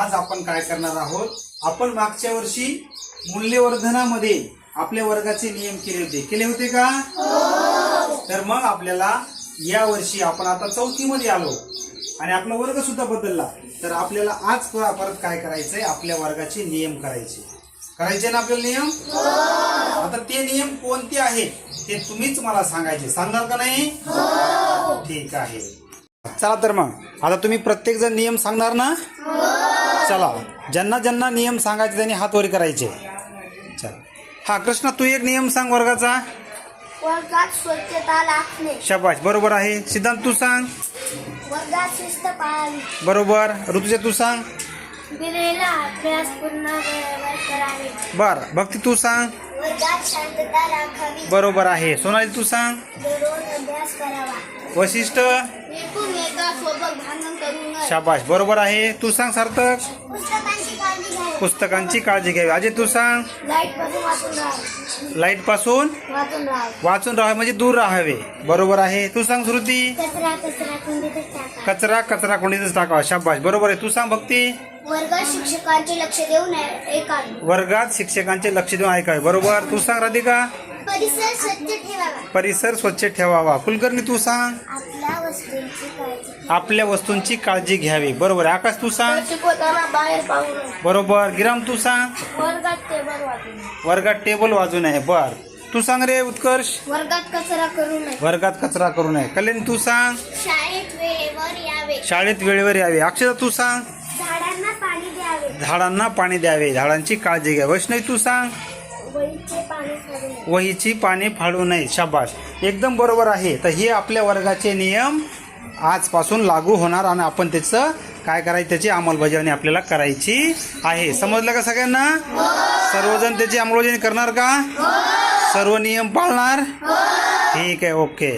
आज आपण काय करणार आहोत, आपण मागच्या वर्षी मूल्यवर्धनामध्ये आपल्या वर्गाचे नियम केले होते का? तर मग आपल्याला या वर्षी आपण आता 4थी मध्ये आलो आणि आपला वर्ग सुद्धा बदलला, तर आपल्याला आज परत काय करायचंय, आपल्या वर्गाचे नियम करायचे ना आपल्याला नियम. आता ते नियम कोणते आहेत ते तुम्हीच मला सांगायचे. सांगणार का नाही? ठीक आहे. चला तर मग आता तुम्ही प्रत्येक जण नियम सांगणार ना? चला, ज्यांना ज्यांना नियम सांगायचे त्यांनी हात वर करायचे. चल, हा कृष्णा तू एक नियम सांग वर्गाचा. वर्गात स्वच्छता राखणे. शाबाश, बरोबर आहे. सिद्धांत तू सांग. वर्गात शिस्त पाळावी. बरोबर. ऋतुजा तू सांग. दिलेला अभ्यास पूर्ण वेळेवर करावे. बर. भक्ती तू सांग. वर्गात शांतता राखावी. बरोबर आहे. सोनाली तू सांग. दररोज अभ्यास करावा. वशिष्ठ. एकमेकांसोबत भांडण करू नये. शाबाश, बरोबर आहे. तू सांग सार्थक. पुस्तकांची काळजी घ्यावी. पुस्तकांची काळजी घ्यावी. अजय तू सांग. लाईट पासून वाचून राहावे. लाईट पासून वाचून राहावे म्हणजे दूर राहावे. बरोबर आहे. तू सांग श्रुती. कचरा कुंडीतच टाकावा. शाबाश, बरोबर आहे. तू सांग भक्ती. वर्गात शिक्षकांचे लक्ष देऊन ऐकावे. वर्गात शिक्षकांचे लक्ष देऊन ऐकावे. बरोबर. तू सांग राधिका. परिसर स्वच्छ ठेवावा. परिसर स्वच्छ ठेवावा. कुलकर्णी तू सांग. आपल्या वस्तूंची काळजी घ्यावी. बरोबर आहे. आकाश तू सांग. शिकवताना बाहेर पाहू नये. बरोबर. गिराम तू सांग. वर्गात टेबल वाजू नये. वर्गात टेबल वाजू नये. बर. तू सांग रे उत्कर्ष. वर्गात कचरा करू नये. वर्गात कचरा करू नये. कल्याणी तू सांग. शाळेत वेळेवर यावे. शाळेत वेळेवर यावे. अक्षता तू सांग. झाडांना पाणी द्यावे. झाडांना पाणी द्यावे. झाडांची काळजी घ्यावी. वैष्णवी तू सांग. वहीचे पाणी फाडू नये. वहीची पाने फाडू नये. शाबाश, एकदम बरोबर आहे. तर हे आपल्या वर्गाचे नियम आजपासून लागू होणार आणि आपण त्याचं काय करायचं, त्याची अंमलबजावणी आपल्याला करायची आहे. समजलं का सगळ्यांना? सर्वजण त्याची अंमलबजावणी करणार का? सर्व नियम पाळणार? ठीक आहे. ओके.